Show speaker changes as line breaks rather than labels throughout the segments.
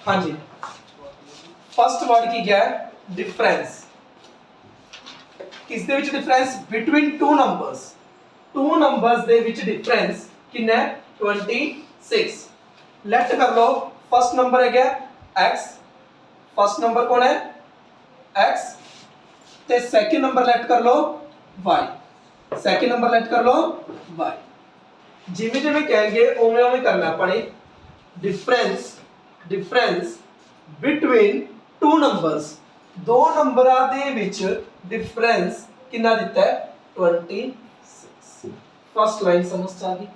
हाँ जी, first word की क्या है? डिफरेंस। किस दे विच difference? Between two numbers. Two numbers दे विच डिफरेंस कितना है? 26। लेट कर लो, फर्स्ट नंबर है क्या? x। फर्स्ट नंबर कौन है? x। ते सेकंड नंबर लेट कर लो y। सेकंड नंबर लेट कर लो y। जिमें जिमें कहेंगे उमें उमें करना अपने। Difference, difference between two numbers. दो नंबरां दे विच डिफरेंस कितना दिता है? 26। फर्स्ट लाइन समझ आ गई?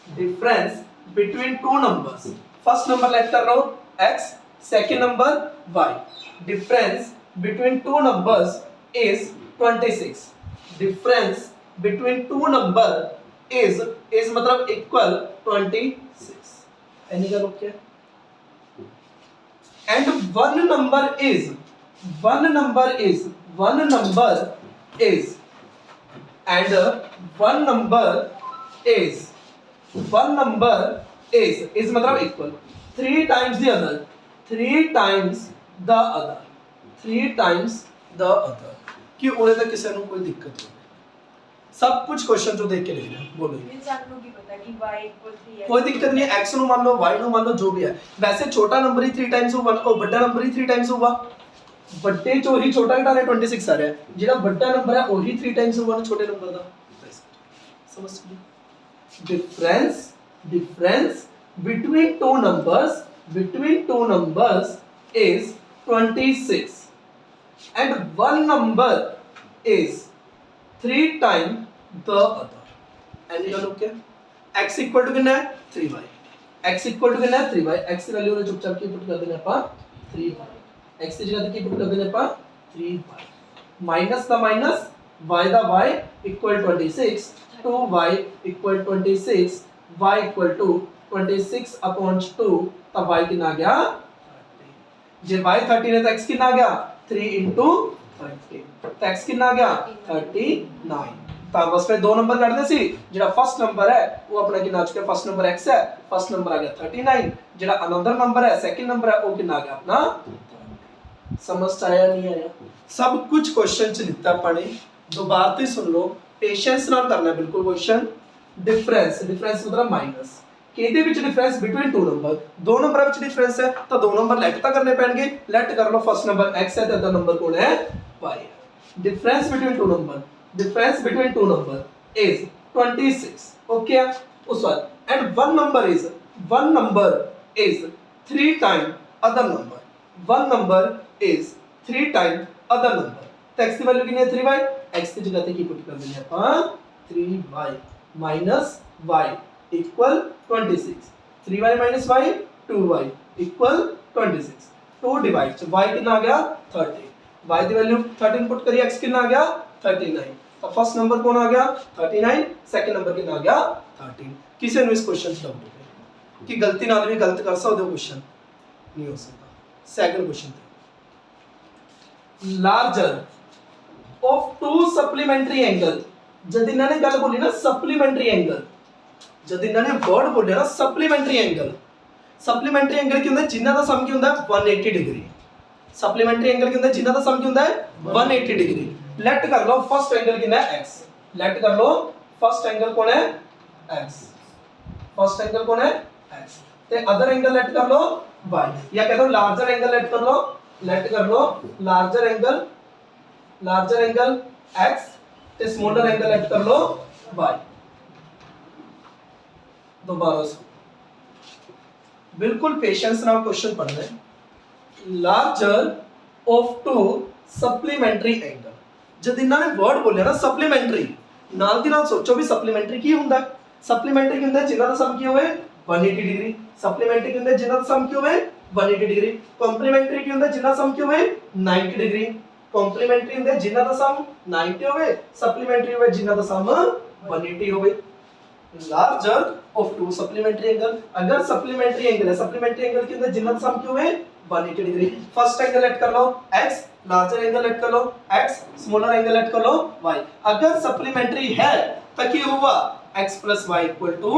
Difference between two numbers. First number let कर लो x, second number y। Difference between two numbers is 26। Difference between two number is मतलब इक्वल 26। एनी का लोग क्या? and one number is and one number is मतलब equal 3 times the other, 3 times the other, 3 times the other। कि उन्हें तक किसी को कोई दिक्कत नहीं, सब कुछ क्वेश्चन जो देख के लिख रहे हैं। बोलो कोई दिक्कत नहीं है। x नु मान लो, y नु मान लो, जो भी है। वैसे छोटा नंबर ही 3 टाइम्स होगा और बड़ा नंबर ही 3 टाइम्स होगा। बड़े चो ही छोटा घटा रहे 26 आ रहा है, जेड़ा बड़ा नंबर है वही 3 टाइम्स होगा ना छोटे नंबर दा। समझ गए? Difference, difference between two numbers is 26 and one number is 3 times the other। Any का लोग क्या? x इक्वल टू कितना है? 3y। x इक्वल टू कितना है? 3y। x की वैल्यू ने चुपचाप की पुट कर देना अपन 3y। x की जगह की पुट कर देना अपन 3y। माइनस का माइनस, y दा y equal 26, 2y equal 26, y equal to 26 upon 2, तब y कितना आ गया? 30। जे y 30 है तो x कितना आ गया? 3 into 30। तो x कितना आ गया? 39। ਤਾਂ ਬਸ ਫਿਰ ਦੋ ਨੰਬਰ ਕੱਢਦੇ ਸੀ। ਜਿਹੜਾ ਫਸਟ ਨੰਬਰ ਹੈ ਉਹ ਆਪਣਾ ਕਿੰਨਾ ਆ ਚੁੱਕਿਆ? ਫਸਟ ਨੰਬਰ x ਹੈ, ਫਸਟ ਨੰਬਰ ਆ ਗਿਆ 39। ਜਿਹੜਾ ਅਨਦਰ ਨੰਬਰ ਹੈ ਸੈਕਿੰਡ ਨੰਬਰ ਹੈ ਉਹ ਕਿੰਨਾ ਆ ਗਿਆ ਆਪਣਾ? समझ आया नहीं आया? सब कुछ क्वेश्चन च लिखता पाने। दोबारा से सुन लो, पेशेंस नाल करना है बिल्कुल क्वेश्चन। डिफरेंस, डिफरेंस मतलब माइनस। केदे विच डिफरेंस? Between two number. दो नंबर विच डिफरेंस है तो दो नंबर लेट ता करने पैणगे। लेट कर लो, फर्स्ट नंबर x है ते अदर नंबर कौन है? y है। Difference between two number, difference between two number is 26। Okay, उस बार and one number is 3 time other number. One number is 3 times other number। तो x की वैल्यू कितनी है? 3y। x की जगह पे की पुट कर देंगे अपन 3y minus y equal 26। 3y minus y 2y equal 26। 2 divide तो y कितना आ गया? 30। y की वैल्यू 13 पुट करिए, x कितना आ गया? 39। तो फर्स्ट नंबर कौन आ गया? 39। सेकंड नंबर कितना आ गया? 13। किसी ने इस क्वेश्चन से डाउट है कि गलती नाल भी गलत कर सकते हो? क्वेश्चन नहीं हो सकता। Second question, larger of two supplementary angle. जब इन्होंने गल बोली ना सप्लीमेंट्री एंगल, जब इन्होंने वर्ड बोले ना सप्लीमेंट्री एंगल, सप्लीमेंट्री एंगल की होंगे जिन्हां दा सम की होंदा है 180 डिग्री। सप्लीमेंट्री एंगल की होंगे जिन्हां दा सम की होंदा है 180 डिग्री। लेट कर लो फर्स्ट एंगल कितना है? x। लेट कर लो फर्स्ट एंगल कौन है? x। फर्स्ट एंगल कौन है? x। ते अदर एंगल लेट कर लो y, या कह दो लार्जर एंगल लेट कर लो। लेट कर लो लार्जर एंगल x ते स्मॉलर एंगल लेट कर लो y। दोबारा से बिल्कुल पेशेंस नाल क्वेश्चन पढ़ना है। Larger of two supplementary angle. जब इन्होंने वर्ड बोलिया ना सप्लीमेंट्री, नाल दी नाल सोचो भी सप्लीमेंट्री की हुंदा है? सप्लीमेंट्री की हुंदा है जिन्हां दा सम की होवे 180 डिग्री। सप्लीमेंट्री की हुंदा है जिन्हां दा सम की होवे 180 डिग्री। कॉम्प्लीमेंट्री की हुंदा है जिन्हां सम की होवे 90 डिग्री। कॉम्प्लीमेंट्री हुंदा है जिन्हां दा सम 90 होवे, सप्लीमेंट्री होवे जिन्हां दा सम 180 होवे। Larger of two supplementary angle. अगर सप्लीमेंट्री एंगल है, सप्लीमेंट्री एंगल के अंदर जिन्हां दा सम की होवे 180 डिग्री। फर्स्ट एंगल लेट कर लो x, लार्जर एंगल लेट कर लो x, स्मॉलर एंगल लेट कर लो y। अगर सप्लीमेंट्री है तो क्या हुआ? x plus y equal to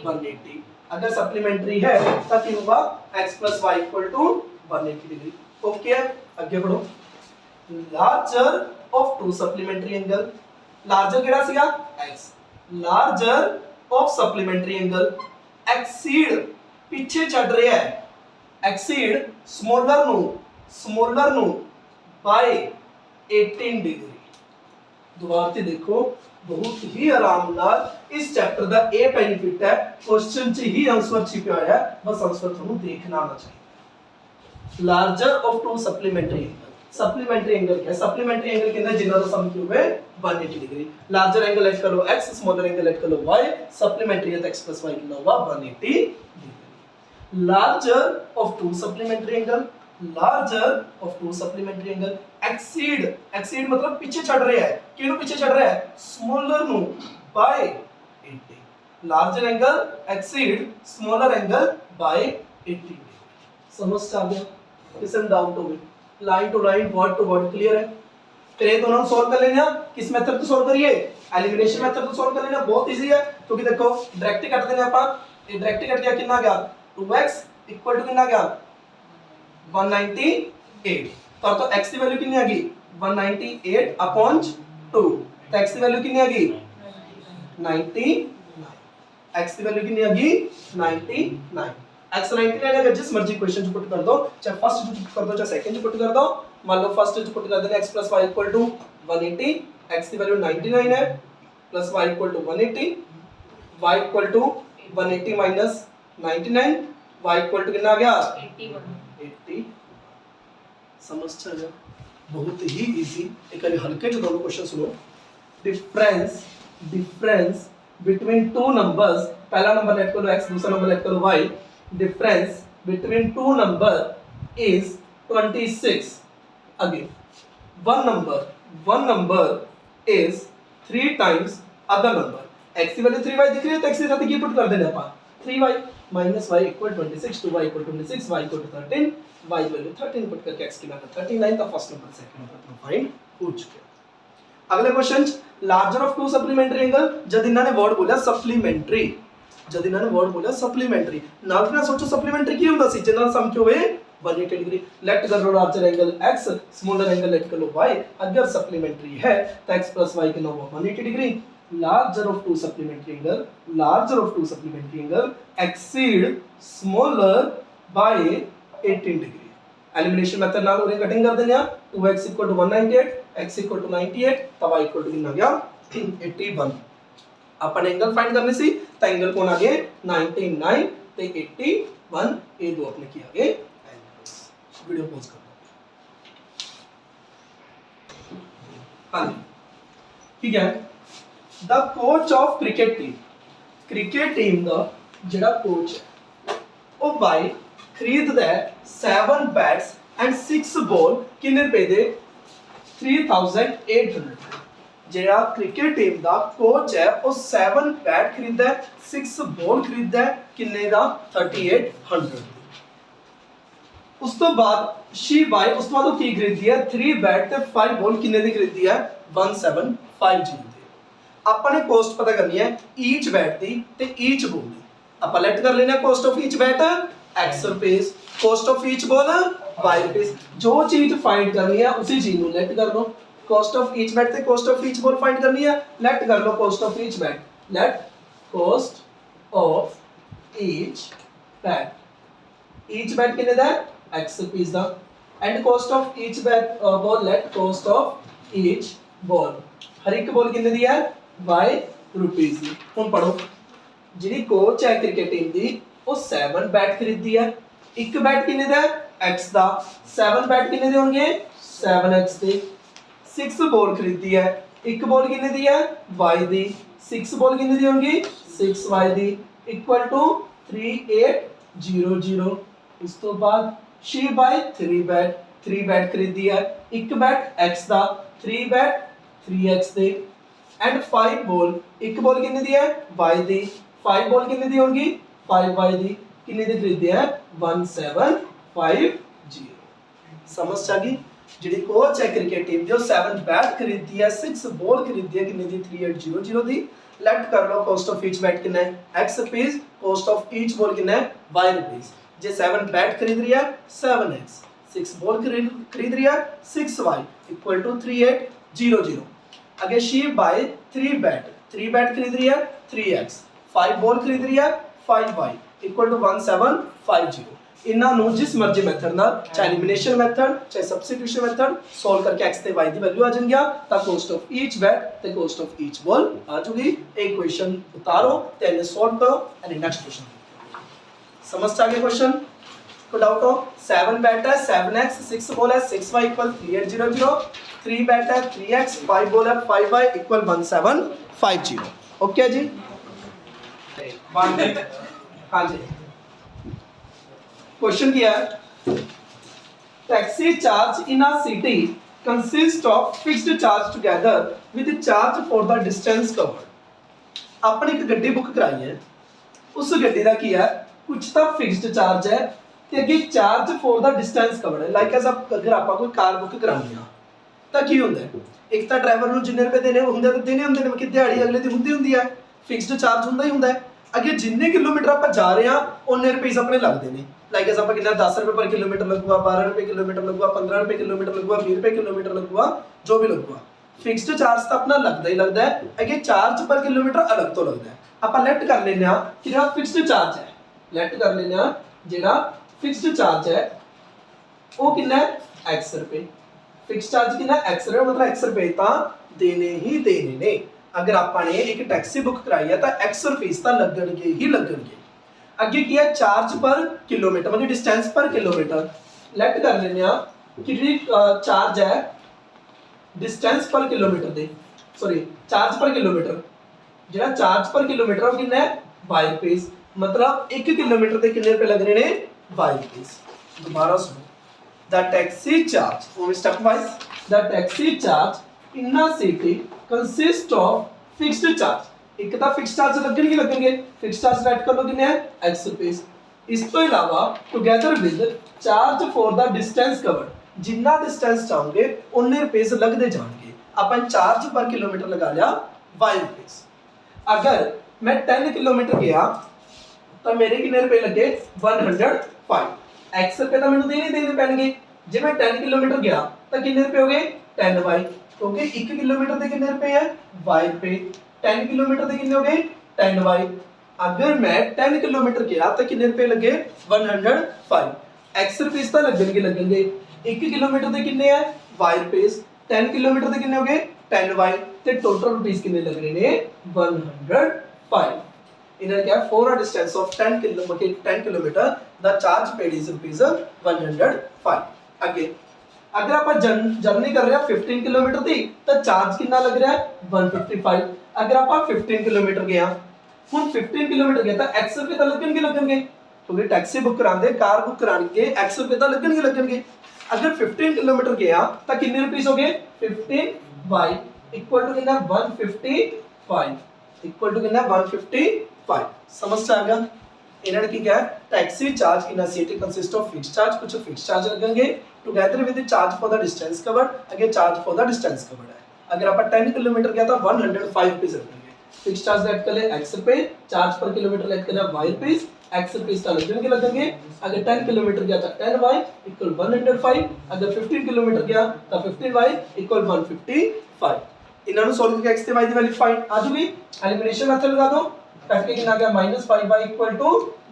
180। अगर सप्लीमेंट्री है तो क्या होगा x plus y equal to 180 degree. Okay है, आगे बढ़ो। Larger of two supplementary angle, larger केड़ा सीगा x, larger of supplementary angle exceed पीछे चढ़ रहा है, एक्सीड स्मॉलर नु बाय 18 डिग्री। दोबारा से देखो, बहुत ही आराम नाल इस चैप्टर का ए बेनिफिट है, क्वेश्चन च ही आंसर छिपा हुआ है, बस आंसर थानू देखना आना चाहिए। Larger of two supplementary angle, supplementary angle क्या है, सप्लीमेंट्री एंगल कहंदा जिन्ना दा सम क्यूब है 180 डिग्री। लार्जर एंगल ऐड कर लो x, स्मॉलर एंगल ऐड कर लो y, सप्लीमेंट्री है तो x प्लस y कितना होगा 180 degree. Larger of two supplementary angle, larger of two supplementary angle exceed, exceed मतलब पीछे चढ़ रहा है, किनु पीछे चढ़ रहा है स्मॉलर नु by 80। Larger angle exceed smaller angle by 80 degree. समझ आ गया, किसी में डाउट हो गया? Line to line, word to word clear है। फिर ये दोनों सॉल्व कर लेना, किस मेथड से सॉल्व करिए, एलिमिनेशन मेथड से सॉल्व कर लेना, बहुत इजी है क्योंकि देखो डायरेक्ट कट देने अपन, ये डायरेक्ट कट गया कितना गया 2x इक्वल टू कितना गया 198, तो x की वैल्यू कितनी आ गई 198 अपॉन 2, तो x की वैल्यू कितनी आ गई 99, x की वैल्यू कितनी आ गई 99। x 99 अगर जिस मर्जी क्वेश्चन पुट कर दो, चाहे फर्स्ट जो पुट कर दो चाहे सेकंड जो पुट कर दो, मान लो फर्स्ट जो पुट कर देना x plus y equal to 180, x की वैल्यू 99 है, plus y equal to 180, y equal to 180 minus 99, y equal to कितना आ गया 80। समझ आ गया, बहुत ही इजी। एक हल्के जो दोनों क्वेश्चन सुनो। डिफरेंस बिटवीन टू नंबर्स, पहला नंबर लेट करो x, दूसरा नंबर लेट करो y, difference between two number is 26। Again one number is 3 times other number, x की वैल्यू 3y दिख रही है तो x के साथ ये पुट कर देना अपन 3y minus y equal 26, 2y equal 26, y equal 13, y value 13 put करके x की वैल्यू 39, तो first number second number find हो चुके। अगले question, larger of two supplementary angle, जब इन्होंने वर्ड बोला सप्लीमेंट्री, जब इन्होंने वर्ड बोला सप्लीमेंट्री, नाल ना सोचो सप्लीमेंट्री की हुंदा सी जिन्ना सम क्यों है 180 डिग्री। लेट कर लो larger angle x, smaller angle let कर लो y, अगर सप्लीमेंट्री है तो x प्लस y कितना होगा 180 degree. larger of two supplementary angle exceed smaller by 18 degree। Elimination method नाल उरे कटिंग कर देने 2x = 198, x = 98, तब y = कितना आ गया 81। अपन एंगल फाइंड करने सी तो एंगल कौन आ गए 99 ते 81, ये दो अपने किया गए एंगल्स। वीडियो पॉज कर दो। हां ठीक है, the coach of cricket team दा जेड़ा कोच है वो बाय खरीददा है 7 बैट्स एंड 6 बॉल किन्ने रुपए दे 3800। जेड़ा क्रिकेट टीम दा कोच है वो 7 बैट खरीददा है, 6 बॉल खरीददा है, किन्ने दा 3800। उस तो बाद शी बाय उस तो बाद वो की खरीदी है 3 बैट ते 5 बॉल किन्ने दी खरीदी है 1750। अपने कॉस्ट पता करनी है ईच बैट दी ते ईच बॉल दी। अपन लेट कर लेना cost of each bat x rupees, cost of each ball y rupees. जो चीज फाइंड करनी है उसी चीज को लेट कर लो। कॉस्ट ऑफ ईच बैट ते cost of each ball find करनी है, लेट कर लो cost of each bat. Let cost of each bat कितने दा x रुपीस दा and cost of each bat ball. Let cost of each ball, हर एक बॉल कितने दी है y रुपीस दी। हुन पढ़ो, जिहड़ी कोच है क्रिकेट टीम दी वो 7 बैट खरीदी है, एक बैट कितने दा x दा, 7 बैट कितने दे होंगे 7x दे। 6 बॉल खरीदी है, एक बॉल कितने दी है y दी, 6 बॉल कितने दी होंगी 6y दी, इक्वल टू 3800। उस तो बाद शी बाय 3 बैट खरीदी है, एक बैट x दा, 3 bat 3x they and 5 ball, एक बॉल कितने दी है y दी, 5 बॉल कितने दी होंगी 5y दी, कितने दी खरीदी है 1750। समझ आ गई। ਜਿਹੜੀ ਕੋਚ ਹੈ ਕ੍ਰਿਕਟ ਟੀਮ ਜੋ 7 ਬੈਟ ਖਰੀਦਦੀ ਹੈ 6 ਬਾਲ ਖਰੀਦਦੀ ਹੈ ਕਿੰਨੇ ਦੀ 3800 ਦੀ ਲੈਟ ਕਰ ਲਓ ਕੋਸਟ ਆਫ ਈਚ ਬੈਟ ਕਿੰਨਾ ਹੈ x ਰੁਪੀਸ ਕੋਸਟ ਆਫ ਈਚ ਬਾਲ ਕਿੰਨਾ ਹੈ y ਰੁਪੀਸ ਜੇ 7 ਬੈਟ ਖਰੀਦ ਰਹੀ ਹੈ 7x 6 ਬਾਲ ਖਰੀਦ ਰਹੀ ਹੈ 6y ਇਕੁਅਲ ਟੂ 3800 अगे शी बाय 3 बैट खरीद रही है 3x 5 बॉल खरीद रही है 5y इक्वल टू 1750 इन्हों जिस मर्जी मैथड नाल चाहे एलिमिनेशन मैथड चाहे सब्स्टिट्यूशन मैथड सॉल्व करके x ते y की वैल्यू आ जाएगी तो कॉस्ट ऑफ ईच बैट ते कॉस्ट ऑफ ईच बॉल आ जाएगी एक क्वेश्चन उतारो ते इन्हें सॉल्व करो एंड नेक्स्ट क्वेश्चन समझ आ गया क्वेश्चन को डाउट हो 7 बैट है 7x 6 बॉल है 6y इक्वल 3800 3 बैट है 3x 5 बॉल है 5y इक्वल 1750 ओके जी हाँ जी क्वेश्चन क्या है taxi charge in a city consist of fixed charge together with charge for the distance covered आपने एक गड्डी बुक कराई है उस गड्डी का की है कुछ तो फिक्स्ड चार्ज है ते अगे charge for the distance covered है लाइक एज अगर आप कोई कार बुक करानी है ਤਾਂ ਕੀ ਹੁੰਦਾ ਇੱਕ ਤਾਂ ਡਰਾਈਵਰ ਨੂੰ ਜਿੰਨੇ ਰੁਪਏ ਦੇਣੇ ਹੁੰਦੇ ਤਾਂ ਦੇਣੇ ਹੁੰਦੇ ਨੇ ਕਿ ਦਿਹਾੜੀ ਅਗਲੇ ਦੀ ਹੁੰਦੀ ਹੈ ਫਿਕਸਡ ਚਾਰਜ ਹੁੰਦਾ ਹੀ ਹੁੰਦਾ ਹੈ ਅੱਗੇ ਜਿੰਨੇ ਕਿਲੋਮੀਟਰ ਆਪਾਂ ਜਾ ਰਹੇ ਆ ਉਹਨੇ ਰੁਪਏ ਆਪਣੇ ਲੱਗਦੇ ਨੇ ਲਾਈਕ ਅਸ ਆਪਾਂ ਕਿੰਨਾ 10 ਰੁਪਏ ਪਰ ਕਿਲੋਮੀਟਰ ਲੱਗੂਗਾ 12 ਰੁਪਏ ਕਿਲੋਮੀਟਰ ਲੱਗੂਗਾ 15 ਰੁਪਏ ਕਿਲੋਮੀਟਰ ਲੱਗੂਗਾ 20 ਰੁਪਏ ਕਿਲੋਮੀਟਰ ਲੱਗੂਗਾ ਜੋ ਵੀ ਲੱਗੂਗਾ ਫਿਕਸਡ ਚਾਰਜ ਤਾਂ ਆਪਣਾ ਲੱਗਦਾ ਹੀ ਲੱਗਦਾ ਹੈ ਅੱਗੇ ਚਾਰਜ ਪਰ ਕਿਲੋਮੀਟਰ ਅਲੱਗ ਤੋਂ ਲੱਗਦਾ ਹੈ ਆਪਾਂ ਲੈਟ ਕਰ ਲੈਂਦੇ ਆ ਕਿ ਜਿਹੜਾ ਫਿਕਸਡ ਚਾਰਜ ਹੈ ਲੈਟ ਕਰ ਲੈਂਦੇ ਆ ਜਿਹੜਾ ਫਿਕਸਡ ਚਾਰਜ ਹੈ ਉਹ ਕਿੰਨਾ ਹੈ x ਰੁਪਏ फिक्स चार्ज कितना x रुपए मतलब x रुपए ता देने ही देने ने अगर आपने एक टैक्सी बुक कराई है तो x रुपीस ता लगणगे ही लगणगे अगे की है चार्ज पर किलोमीटर मतलब डिस्टेंस पर किलोमीटर लेट कर लेने कि जी चार्ज है डिस्टेंस पर किलोमीटर दे सॉरी चार्ज पर किलोमीटर जेड़ा चार्ज पर किलोमीटर वो कितना है y रुपीस मतलब 1 किलोमीटर दे कितने रुपए लग रहे ने y रुपीस दोबारा सुनो The taxi charge, step wise, the taxi charge in a city consists of fixed charge. एक तो fixed charge लगेंगे fixed charge रेट कर लो कितने हैं x रुपीस इस तो इलावा together with charge for the distance covered जितना distance चाहोगे उन्ने रुपीस लगते जाएंगे अपन चार्ज पर किलोमीटर लगा लिया y रुपीस अगर मैं 10 किलोमीटर गया तो मेरे कितने रुपए लगे 105 x रुपए तो मैंने देने पैणगे जे मैं 10 किलोमीटर गया तो कितने रुपए हो गए 10y क्योंकि 1 किलोमीटर के कितने रुपए है y रुपए 10 किलोमीटर के कितने हो गए 10y अगर मैं 10 किलोमीटर गया तो कितने रुपए लगे 105 x रुपीस तो लगेंगे 1 किलोमीटर के कितने है y रुपीस 10 किलोमीटर के कितने हो गए 10y ते टोटल रुपीस कितने लग रहे ने 105 इधर क्या for a distance of 10 kilometer the charge paid is rupees 105 आगे अगर आप जर्नी कर रहे हैं 15 किलोमीटर की तो चार्ज कितना लग रहा है 155 अगर आप 15 किलोमीटर गया हम 15 किलोमीटर गया तो x रुपए तो लगेंगे क्योंकि टैक्सी बुक करांदे कार बुक करांगे x रुपए तो लगेंगे अगर 15 किलोमीटर गया तो कितने रुपीस हो गए 15y इक्वल टू कितना 155 इक्वल टू कितना 155 समझ आ गया इन्होंने की क्या taxi charge in a city consist of fixed charge कुछ फिक्स्ड चार्ज लगेंगे together with charge for the distance covered अगे charge for the distance covered है अगर आप 10 किलोमीटर गया तो 105 रुपीस लगेंगे फिक्स्ड चार्ज लेट कर ले x रुपए चार्ज पर किलोमीटर लेट कर ले y रुपीस x रुपीस का लगेंगे अगर 10 किलोमीटर गया तो 10y इक्वल 105 अगर 15 किलोमीटर गया तो 15y इक्वल 155 इन्होंने सॉल्व करके x ते y दी वैल्यू फाइंड आ जाएगी एलिमिनेशन मेथड लगा दो कट के कितना गया -5y इक्वल टू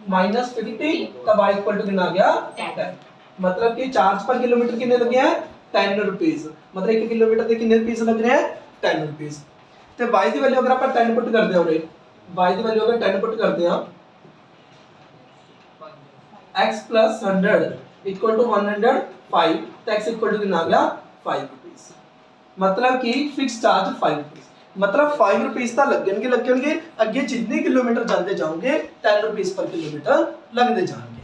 -50 तब y इक्वल टू कितना गया 10 मतलब कि चार्ज पर किलोमीटर कितने लगे हैं 10 रुपीस मतलब 1 किलोमीटर के कितने रुपीस लग रहे हैं 10 रुपीस ਤੇ y ਦੀ ਵੈਲਿਊ ਅਗਰ ਆਪਾਂ 10 ਪੁੱਟ ਕਰਦੇ ਹਾਂ ਉਰੇ y ਦੀ ਵੈਲਿਊ ਅਗਰ 10 ਪੁੱਟ ਕਰਦੇ ਹਾਂ x 100 इक्वल टू 105 तो x इक्वल टू कितना आ गया 5 रुपीस मतलब कि फिक्स चार्ज 5 रुपीस मतलब 5 रुपीस तो लगेंगे अगे जितने किलोमीटर जाते जाओगे 10 रुपीस पर किलोमीटर लगते जाएंगे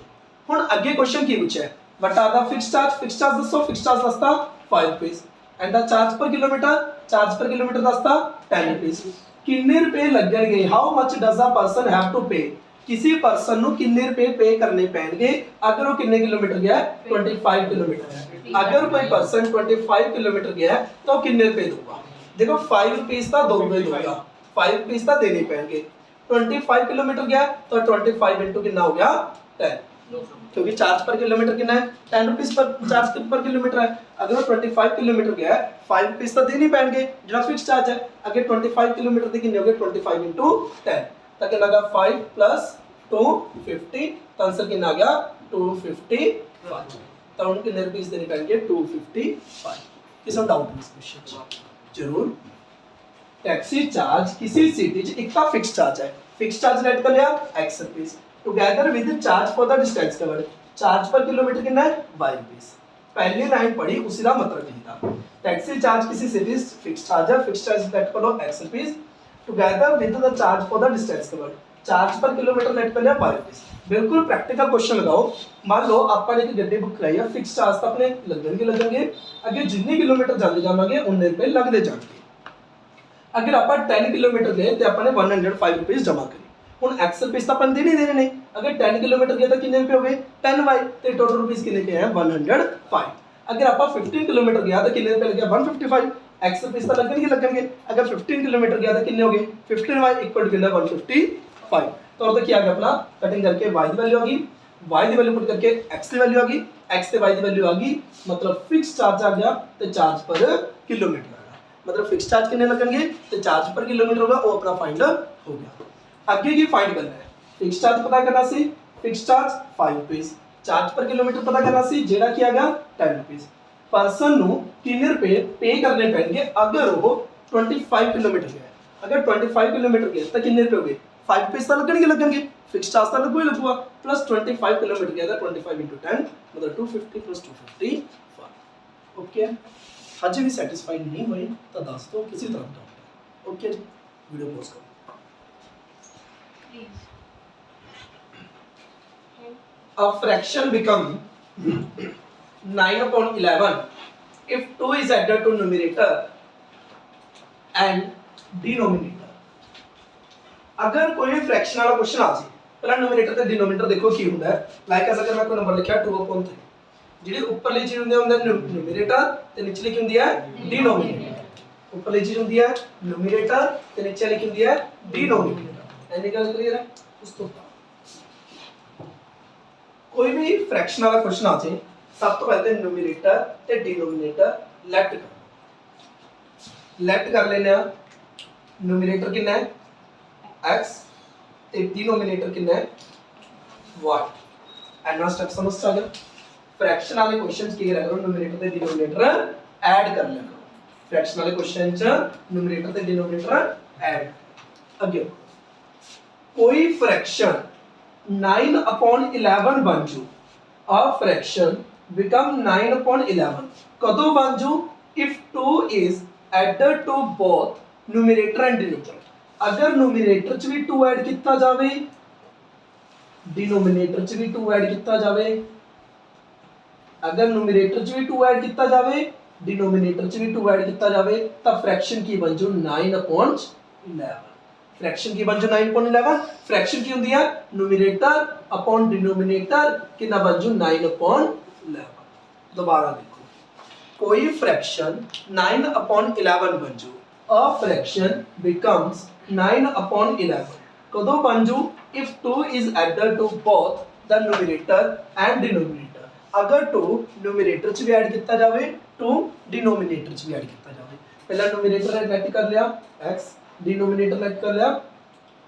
हुन अगे क्वेश्चन की पूछा है what are the fix charge दसो फिक्स चार्ज दसता 5 rupees and the charge per kilometre दसता 10 रुपीस कितने रुपए लगेंगे how much does a person have to pay किसी पर्सन ਨੂੰ ਕਿੰਨੇ ਰੁਪਏ ਪੇ ਕਰਨੇ ਪੈਣਗੇ ਅਗਰ ਉਹ ਕਿੰਨੇ ਕਿਲੋਮੀਟਰ ਗਿਆ 25 किलोमीटर अगर कोई पर्सन 25 किलोमीटर गया है तो किन्ने रुपए दूंगा देखो 5 रुपीज का 2 रुपए दूंगा 5 रुपीज का देने पैंगे 25 किलोमीटर गया तो 25 इंटू कितना हो गया 10 क्योंकि चार्ज पर किलोमीटर कितना है 10 rupees per charge per kilometre है अगर 25 किलोमीटर गया है 5 रुपीज तो देने पैंगे जो फिक्स चार्ज है अगर 25 किलोमीटर के कितने हो गए 25 इंटू 10 तक लगा 5 प्लस 250 तो आंसर कितना आ गया 255 तो उनको कितने रुपीस देने पैंगे 255 किसी डाउट इस क्वेश्चन जरूर टैक्सी चार्ज किसी सिटी च एक फिक्स चार्ज है फिक्स चार्ज लेट कर लिया x rupees together with charge for the distance covered charge per kilometre कितना है y रुपीस पहली लाइन पढ़ी उसी का मतलब यही था टैक्सी चार्ज किसी सिटी फिक्स चार्ज है फिक्स चार्ज लेट कर लो x rupees together with the charge for the distance covered charge per kilometre late कर लिया y रुपीस बिल्कुल प्रैक्टिकल क्वेश्चन लगाओ मान लो आपने एक गड्डी बुक कराई है फिक्स चार्ज तो अपने लगेंगे अगे जितने किलोमीटर जाते जावांगे उन्ने रुपए लगते जाएंगे अगर आप 10 किलोमीटर गए तो आपने 105 रुपीस जमा करी हुन x रुपीस तो अपन देने देने नहीं अगर 10 किलोमीटर गए तो कितने रुपए हो गए 10y तो टोटल रुपीस कितने के हैं 105 अगर आप 15 किलोमीटर गया तो कितने रुपए लगे 155 x रुपीस तो लगेंगे अगर 15 किलोमीटर गया तो कितने हो गए 15y इक्वल टू 155 तो क्या आ गया अपना कटिंग करके y की वैल्यू आ गई y की वैल्यू पुट करके x की वैल्यू आ गई x से y की वैल्यू आ गई मतलब फिक्स चार्ज आ गया तो चार्ज पर किलोमीटर आ गया मतलब फिक्स चार्ज कितने लगेंगे तो चार्ज पर किलोमीटर होगा वो अपना फाइंड हो गया आगे की फाइंड करना है फिक्स चार्ज पता करना सी fix charge 5 rupees charge per kilometre पता करना सी जेड़ा किया गया 10 रुपीस पर्सन नु कितने रुपए पे करने पैणगे अगर वो 25 किलोमीटर गया अगर 25 किलोमीटर गया तो कितने रुपए हो गए 5 रुपीस तो लगेंगे फिक्स चार्ज तो लगूगा प्लस 25 किलोमीटर गया था 25 इंटू 10 मतलब 250 प्लस 250 ओके आज भी सेटिस्फाइड नहीं हुई तो दस दो किसी तरह डाउट ओके वीडियो पॉज करो a fraction become 9 upon 11 if 2 is added to numerator and denominator अगर कोई फ्रैक्शन वाला क्वेश्चन आ जाए पहला न्यूमरेटर ते डिनोमिनेटर देखो की ਹੁੰਦਾ ਹੈ ਲਾਈਕ ਐਸਾ ਅਗਰ ਮੈਂ ਕੋਈ ਨੰਬਰ ਲਿਖਿਆ 2/3 ਜਿਹੜੀ ਉੱਪਰਲੀ ਚੀਜ਼ ਹੁੰਦੀ ਹੈ न्यूमरेटर ਤੇ ਨੀਚੇ ਲਿਖੀ ਹੁੰਦੀ ਹੈ डिनोमिनेटर ਉੱਪਰਲੀ ਚੀਜ਼ ਹੁੰਦੀ ਹੈ न्यूमरेटर ਤੇ ਨੀਚੇ ਲਿਖੀ ਹੁੰਦੀ ਹੈ डिनोमिनेटर ਐਨੀ ਗੱਲ ਕਲੀਅਰ ਹੈ ਉਸ ਤੋਂ कोई भी फ्रैक्शन वाला क्वेश्चन आ जाए सब तो पहले न्यूमरेटर ते डिनोमिनेटर लेफ्ट कर लेने न्यूमरेटर कितना है x ते डिनोमिनेटर कितना है y एडवांस स्टेप समझ आ गया फ्रैक्शन वाले क्वेश्चंस की करा करो न्यूमरेटर ते डिनोमिनेटर ऐड कर लेना फ्रैक्शन वाले क्वेश्चन च न्यूमरेटर ते डिनोमिनेटर ऐड अगे कोई फ्रैक्शन 9 upon 11 बन जू a fraction become 9 upon 11 कदों बन जू if 2 is added to both numerator and denominator अगर numerator च भी 2 ऐड किया जावे denominator च भी 2 ऐड किया जावे अगर numerator च भी 2 ऐड किया जावे denominator च भी 2 ऐड किया जावे तब fraction की बन जू 9 upon 11 फ्रैक्शन की बन जो 9/11 फ्रैक्शन की होती है न्यूमरेटर अपॉन डिनोमिनेटर कितना बन जो 9/11 दोबारा देखो कोई फ्रैक्शन 9/11 बन जो अ फ्रैक्शन बिकम्स 9/11 कदों बन जो if 2 is added to both the numerator and denominator अगर 2 न्यूमरेटर च भी ऐड किया जावे 2 डिनोमिनेटर च भी ऐड किया जावे पहला न्यूमरेटर ऐड कर लिया x डिनोमिनेटर ऐड कर लिया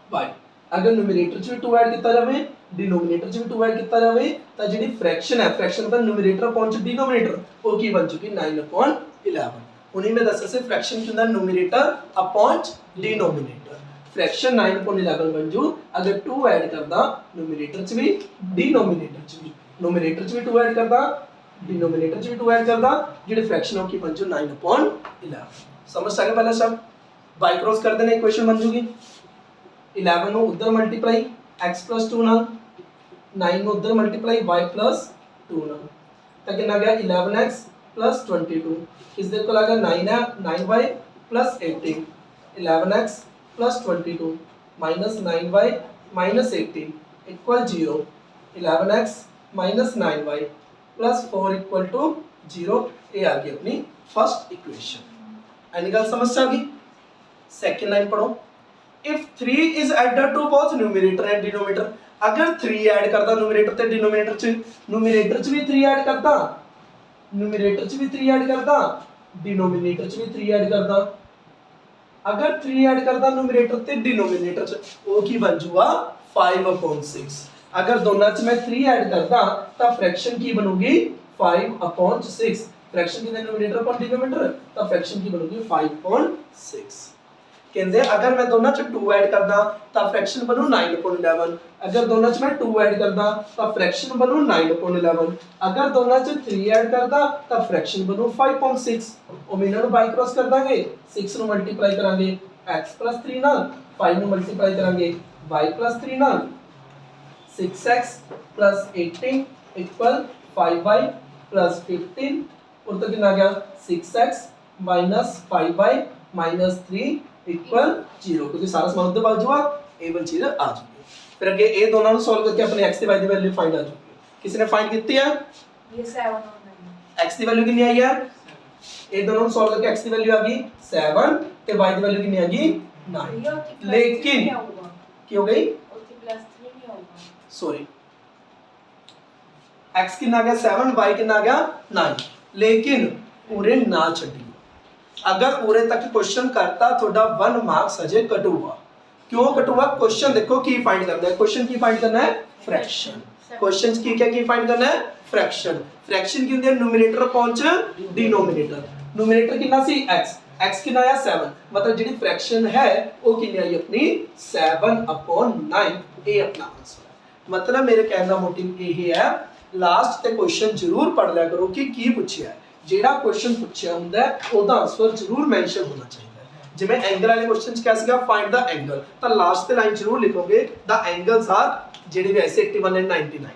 y अगर न्यूमरेटर च भी 2 ऐड किया जावे डिनोमिनेटर च भी 2 ऐड किया जावे तो जेडी फ्रैक्शन है फ्रैक्शन दा न्यूमरेटर अपॉन डिनोमिनेटर वो की बन चुकी 9/11 उन्हीं में दसा से फ्रैक्शन की होता न्यूमरेटर अपॉन डिनोमिनेटर फ्रैक्शन 9/11 बन जू अगर 2 ऐड करदा न्यूमरेटर च भी डिनोमिनेटर च भी न्यूमरेटर च भी 2 ऐड करदा डिनोमिनेटर च भी 2 ऐड करदा जेडी फ्रैक्शन हो की बन जू 9/11 समझ आ गया पहला सब y क्रॉस कर देने इक्वेशन बन जूगी 11 नो उधर मल्टीप्लाई x + 2 ना 9 नो उधर मल्टीप्लाई y + 2 ना तो कितना गया 11x + 22 किस दे को लगा 9 है 9y + 18 11x + 22 - 9y minus 18 equal 0, 11x minus 9y plus 4 equal to 0। ये आ गई अपनी फर्स्ट इक्वेशन। एनी गल समझ आ गई? सेकेंड लाइन पढ़ो। If 3 is added to both numerator and denominator, अगर 3 ऐड करदा न्यूमरेटर ते डिनोमिनेटर च, न्यूमरेटर च भी 3 ऐड करदा, न्यूमरेटर च भी 3 ऐड करदा, डिनोमिनेटर च भी 3 ऐड करदा। अगर 3 ऐड करदा न्यूमरेटर ते डिनोमिनेटर च, वो की बन जूगा 5/6। अगर दोनों च मैं 3 ऐड करदा तो फ्रैक्शन की बनूगी 5/6। फ्रैक्शन की न्यूमरेटर अपॉन डिनोमिनेटर, तो फ्रैक्शन की बनूगी 5/6। कहंदे अगर मैं दोनों च 2 ऐड करदा तो फ्रैक्शन बनू 9/11। अगर दोनों च मैं 2 ऐड करदा तो फ्रैक्शन बनू 9/11। अगर दोनों च 3 ऐड करदा तो फ्रैक्शन बनू 5/6। ਉਹ ਇਹਨਾਂ ਨੂੰ ਬਾਈ ਕ੍ਰਾਸ ਕਰ ਦਾਂਗੇ, 6 ਨੂੰ ਮਲਟੀਪਲਾਈ ਕਰਾਂਗੇ x + 3 ਨਾਲ, 5 ਨੂੰ ਮਲਟੀਪਲਾਈ ਕਰਾਂਗੇ y + 3 ਨਾਲ, 6x + 18 = 5y + 15। और तो कितना आ गया 6x - 5y - 3 इक्वल 0, क्योंकि सारा समान उधर भाग जाएगा, ए वाली चीज आ जाएगी। फिर आगे ए दोनों को सॉल्व करके अपने x और y की वैल्यू फाइंड आ जाएगी। किसी ने फाइंड की है?
ये 7 और 9
x की वैल्यू कितनी आई है? ए दोनों को सॉल्व करके x की वैल्यू आ गई 7 ते y की वैल्यू कितनी आ गई 9। लेकिन क्या हो गई?
+3 नहीं होगा,
सॉरी, x कितना आ गया 7, y कितना आ गया 9। लेकिन पूरे ना छड्डियो, अगर पूरे तक क्वेश्चन करता थोड़ा 1 मार्क्स अजे कटूगा। क्यों कटूगा? क्वेश्चन देखो की फाइंड करना है, क्वेश्चन की फाइंड करना है फ्रैक्शन। क्वेश्चन की क्या की फाइंड करना है? फ्रैक्शन। फ्रैक्शन की होंदी है न्यूमरेटर पहुंच डिनोमिनेटर। न्यूमरेटर कितना सी x, x कितना आया 7, मतलब ਜਿਹੜੀ फ्रैक्शन है वो कितनी आई अपनी 7/9। ये अपना आंसर है। मतलब मेरे कहने का मोटिव यही है, लास्ट ते क्वेश्चन जरूर पढ़ लिया करो कि की पूछा है। ਜਿਹੜਾ क्वेश्चन पूछा ਹੁੰਦਾ ਉਹਦਾ ਆਨਸਰ ਜ਼ਰੂਰ ਮੈਂਸ਼ਨ ਹੋਣਾ ਚਾਹੀਦਾ ਹੈ। ਜਿਵੇਂ ਐਂਗਲ ਵਾਲੇ क्वेश्चन ਚ ਕਿਹਾ ਸੀਗਾ ਫਾਈਂਡ ਦਾ ਐਂਗਲ, ਤਾਂ ਲਾਸਟ ਤੇ ਲਾਈਨ ਜ਼ਰੂਰ ਲਿਖੋਗੇ ਦਾ ਐਂਗਲਸ ਆਰ, ਜਿਹੜੇ ਵੀ ਐਸੇ 81 ਐਂਡ 99।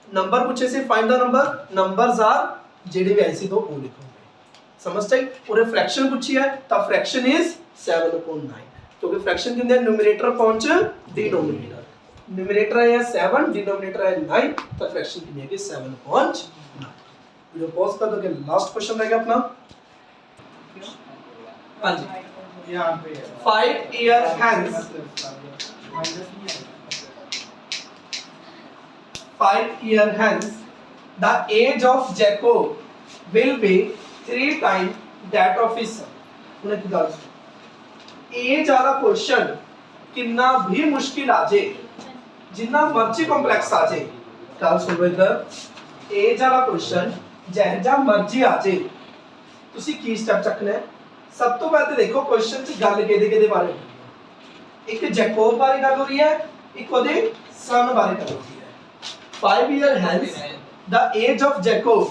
ਨੰਬਰ ਪੁੱਛੇ ਸੀ ਫਾਈਂਡ ਦਾ ਨੰबर, ਨੰਬਰਸ ਆਰ ਜਿਹੜੇ ਵੀ ਐਸੇ ਤੋਂ ਉਹ ਲਿਖੋਗੇ। समझ चाहिए? पूरे फ्रैक्शन पूछी है तो फ्रैक्शन इज 7/9, क्योंकि फ्रैक्शन के अंदर न्यूमरेटर पहुंच डिनोमिनेटर, न्यूमरेटर है 7, डिनोमिनेटर है 9, तो फ्रैक्शन कितनी है 7/9। वीडियो पॉज कर दो कि लास्ट क्वेश्चन रहेगा अपना। हां जी, यहां पे 5 year hence 5 year hence the age of Jacob will be 3 times that of his son। ਹੁਣ ਇੱਕ ਗੱਲ एज वाला क्वेश्चन कितना भी मुश्किल आ जाए, जिन्ना मर्जी कॉम्प्लेक्स आ जाए, गल सुनो इधर, एज वाला क्वेश्चन जैसा मर्जी आ जाए, ਤੁਸੀਂ ਕੀ ਸਟੈਪ ਚੱਕਣਾ ਹੈ? ਸਭ ਤੋਂ ਪਹਿਲਾਂ ਦੇਖੋ क्वेश्चन ਚ ਗੱਲ ਕਿਹਦੇ ਬਾਰੇ ਹੋ ਰਹੀ ਹੈ। ਇੱਕ ਜੈਕੋਬ ਬਾਰੇ ਗੱਲ ਹੋ ਰਹੀ ਹੈ, ਇੱਕ ਉਹਦੇ ਸਨ ਬਾਰੇ ਗੱਲ ਹੋ ਰਹੀ ਹੈ। 5 year hence the age of Jacob,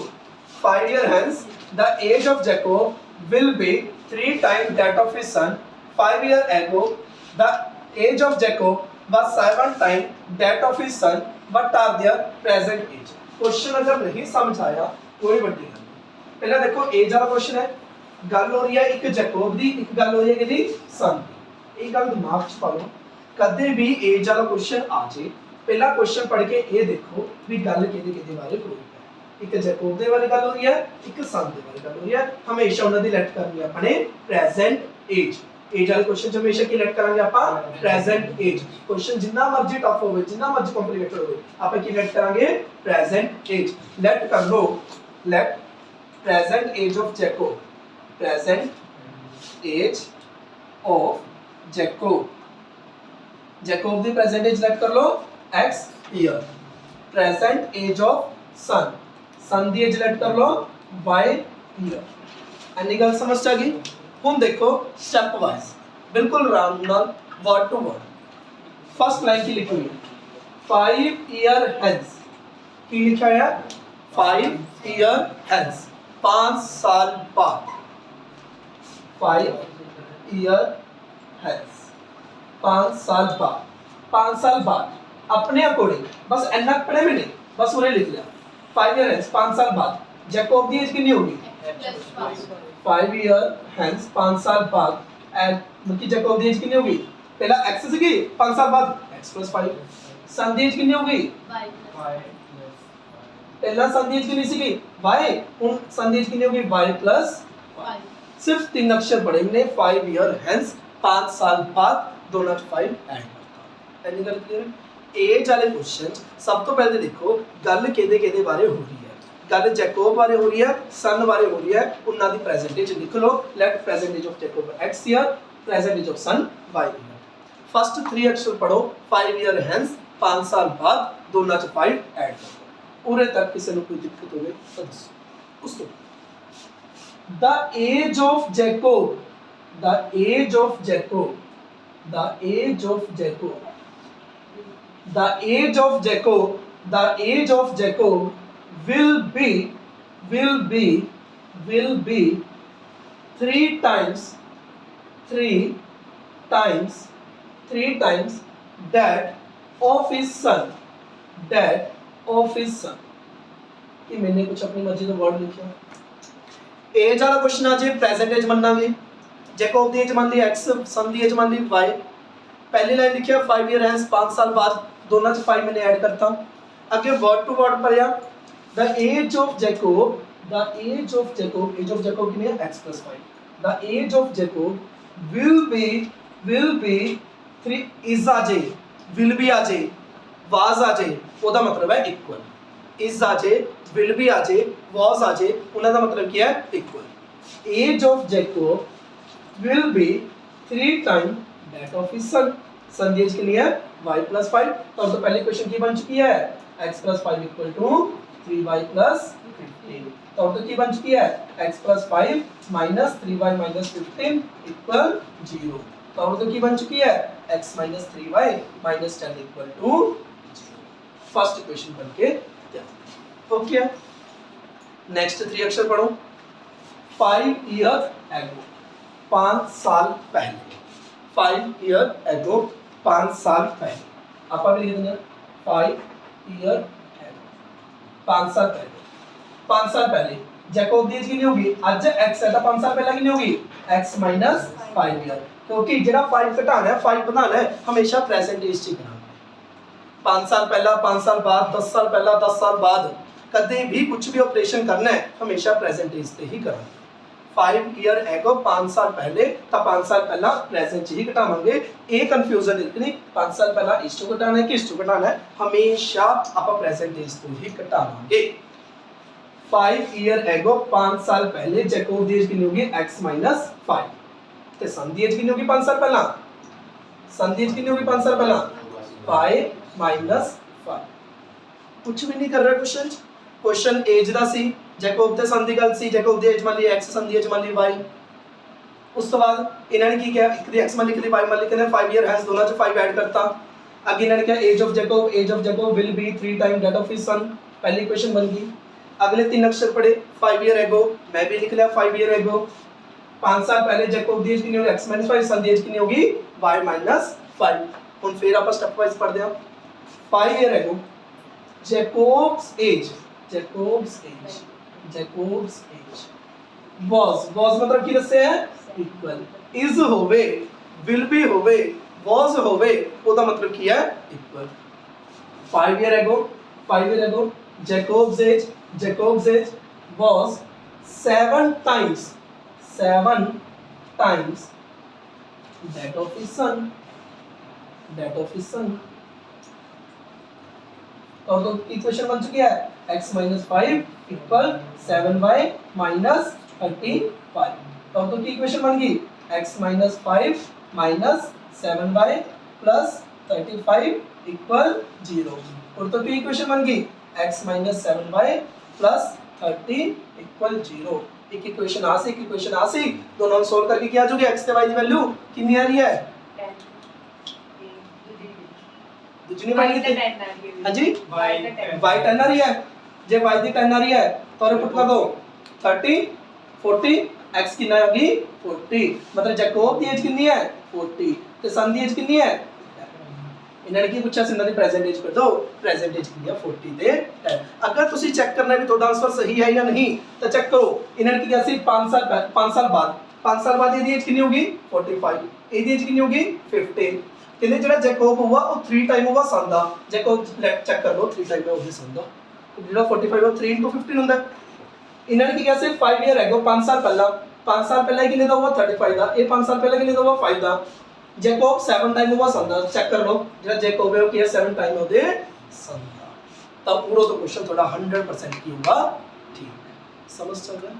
5 year hence the age of Jacob will be 3 times that of his son। 5 year ago the age of Jacob was 7 times that of his son, what are their present age। Question अगर नहीं समझ आया कोई बड़ी गल नहीं। पहला देखो एज वाला क्वेश्चन है, गल हो रही है एक जैकोब दी, एक गल हो रही है किहदी सन दी। एक गल दिमाग च पा लो, कदे भी एज वाला क्वेश्चन आ जाए पहला क्वेश्चन पढ़ के ये देखो भी गल किहदे बारे हो रही है। एक जैकोब दे बारे गल हो रही है, एक सन दे बारे गल हो रही है। हमेशा उन्हां दी लेट करनी है अपने प्रेजेंट एज। एज वाले क्वेश्चन च हमेशा की लेट करांगे आपां प्रेजेंट एज। क्वेश्चन जिन्ना मर्जी टफ होवे, जिन्ना मर्जी कॉम्प्लिकेटेड होवे, आपां की लेट करांगे प्रेजेंट एज। लेट कर लो, let present age of Jacob, present age of Jacob, Jacob दी प्रेजेंट एज लेट कर लो x year. Present age of son, son दी एज लेट कर लो y ईयर। एनी गल समझ आ गई? हुन देखो स्टेप वाइज बिल्कुल आराम नाल word to word. First line की लिखी हुई है 5 ईयर हेंस, की लिखा है 5 ईयर हेंस, 5 साल बाद। 5 ईयर हेंस, 5 साल बाद, 5 साल बाद अपने अकॉर्डिंग बस इतना पढ़े में नहीं, बस उन्हें लिख लिया 5 ईयर हेंस 5 साल बाद। जैकोब की एज कितनी होगी 5 ईयर हेंस 5 साल बाद, एंड मतलब जैकोब की एज कितनी होगी पहला x सी 5 साल बाद x plus 5 सन ਦੀ ਏਜ ਕਿੰਨੀ ਹੋ ਗਈ ਪਹਿਲਾਂ सन ਦੀ ਏਜ ਕਿੰਨੀ ਸੀਗੀ y ਹੁਣ सन ਦੀ ਏਜ ਕਿੰਨੀ ਹੋ ਗਈ y plus सिर्फ 3 अक्षर पढ़े हमने 5 ईयर हेंस 5 साल बाद दोनों च 5 ऐड करता एनी गल क्लियर एज वाले क्वेश्चन सब तो पहले देखो गल केदे केदे बारे हो रही है गल जैकोब बारे हो रही है सन बारे हो रही है उन्हां दी प्रेजेंटेज लिख लो let present age of Jacob x year present age of son y year first 3 अक्षर पढ़ो 5 ईयर हेंस 5 साल बाद दोनों च 5 ऐड करो उरे तक किसी को कोई दिक्कत होवे तो दसो उस तो the age of Jacob the age of Jacob the age of Jacob the age of Jacob the age of Jacob will be 3 times that of his son कि मैंने कुछ अपनी मर्जी का वर्ड लिखा एज वाला क्वेश्चन आज प्रेजेंट एज मानांगे जैकोब दी as मान ली x सन दी एज मान ली y पहली लाइन लिखिया 5 ईयर हैंस 5 साल बाद दोनों च 5 मैंने ऐड करता आगे वर्ड टू वर्ड पढ़िया the age of Jacob age of Jacob कितनी है x plus 5 the age of Jacob will be 3 is आ जे will be आ जे वाज आ जे ओदा मतलब है इक्वल इज आ जे will be आ जे was आ जे उन्हां दा मतलब क्या है equal age of Jacob will be 3 time that of his son दी एज कितनी है y plus 5 तो पहले क्वेश्चन की बन चुकी है x plus 5 equal to 3y plus 15 तो की बन चुकी है x plus 5 minus 3y minus 15 equal 0 तो की बन चुकी है x minus 3y minus 10 equal to 0 first equation बन के ओके नेक्स्ट 3 अक्षर पढ़ो 5 ईयर एगो 5 साल पहले 5 ईयर एगो 5 साल पहले आप भी लिख देंगे 5 ईयर एगो 5 साल पहले 5 साल पहले जैकोब दी एज कितनी होगी आज x है तो 5 साल पहले कितनी होगी x minus 5 ईयर क्योंकि जेड़ा 5 घटाना है 5 बढ़ाना है हमेशा प्रेजेंट एज च करना 5 साल पहला 5 साल बाद 10 साल पहला 10 साल बाद कदे भी कुछ भी ऑपरेशन करना है हमेशा प्रेजेंट एज से ही करना 5 ईयर एगो 5 साल पहले तो 5 साल पहला प्रेजेंट ही घटावांगे ये कंफ्यूजन इतनी 5 साल पहला इस तो घटाना है कि इस तो घटाना है हमेशा आप प्रेजेंट एज तो ही घटावांगे 5 ईयर एगो 5 साल पहले जैकोब दी एज कितनी होगी x minus 5 ते सन दी एज कितनी होगी 5 साल पहला सन दी एज कितनी होगी 5 साल पहला 5 minus 5 कुछ भी नहीं कर रहा क्वेश्चन एज दा सी जैकोब ते सन दी गल सी जैकोब दी एज मान ली x सन दी एज मान ली y उस तो बाद इन्होंने की किया एक दी x मान ली एक दी y मान ली कहने 5 ईयर हैज दोनों च 5 ऐड करता आगे इन्होंने क्या age of Jacob will be 3 time that of his son पहली इक्वेशन बन गई अगले 3 अक्षर पढ़े 5 ईयर एगो मैं भी लिख लिया 5 ईयर एगो 5 साल पहले जैकोब दी एज कितनी होगी x minus 5 सन दी एज कितनी होगी y minus 5 हुन फिर आप स्टेप वाइज पढ़ दें 5 year ago Jacobs as was मतलब की दसे है इक्वल is होवे will be होवे was होवे ओदा मतलब की है equal 5 year ago Jacob's age was 7 times that of his son और तो इक्वेशन बन चुकी है x minus 5 equal 7y minus 35 तो की इक्वेशन बन गई x minus 5 minus 7y plus 35 equal 0 और तो की इक्वेशन बन गई x minus 7y plus 30 equal 0 एक इक्वेशन आ सी दोनों सॉल्व करके क्या आ जाएगी x ते y की वैल्यू कितनी आ रही है
10
दूसरी वाली कितनी हां जी y 10 आ रही है जे y दी 10 आ रही है तो रे पुट कर दो 30 40 x कितना आ गई 40 मतलब जैकोब दी एज कितनी है 40 ते सन दी एज कितनी है इन्होंने की पूछा सिंधा दी प्रेजेंट एज कर दो प्रेजेंट एज कितनी है 40 ते 10 अगर तुसी चेक करना है कि ਤੁਹਾਡਾ आंसर सही है या नहीं तो चेक करो इन्होंने की किया सी 5 साल बाद ये दी एज कितनी होगी 45 ये दी एज कितनी होगी 50 ਕਹਿੰਦੇ ਜਿਹੜਾ ਜੈਕੋਬ ਹੋਊਗਾ ਉਹ 3 ਟਾਈਮ ਹੋਊਗਾ सन ਦਾ ਜੈਕੋਬ ਚੈੱਕ ਕਰ ਲਓ 3 ਟਾਈਮ ਹੈ ਉਹਦੇ सन ਦਾ ਜਿਹੜਾ 45 ਉਹ 3 into 15 ਹੁੰਦਾ ਇਹਨਾਂ ਨੇ ਕੀ ਕਿਹਾ ਸੀ 5 ਈਅਰ ਹੈਗਾ 5 ਸਾਲ ਪਹਿਲਾਂ 5 ਸਾਲ ਪਹਿਲਾਂ ਕਿੰਨੇ ਦਾ ਹੋਊਗਾ 35 ਦਾ ਇਹ 5 ਸਾਲ ਪਹਿਲਾਂ ਕਿੰਨੇ ਦਾ ਹੋਊਗਾ 5 ਦਾ ਜੈਕੋਬ 7 ਟਾਈਮ ਹੋਊਗਾ सन ਦਾ ਚੈੱਕ ਕਰ ਲਓ ਜਿਹੜਾ ਜੈਕੋਬ ਹੈ ਉਹ ਕੀ ਹੈ 7 ਟਾਈਮ ਉਹਦੇ सन ਦਾ ਤਾਂ ਪੂਰਾ ਤੋਂ ਕੁਐਸਚਨ ਤੁਹਾਡਾ 100% ਕੀ ਹੋਊਗਾ ਠੀਕ ਸਮਝ ਚੱਲ ਰਿਹਾ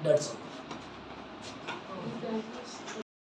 ਡੈਟਸ ਆਲ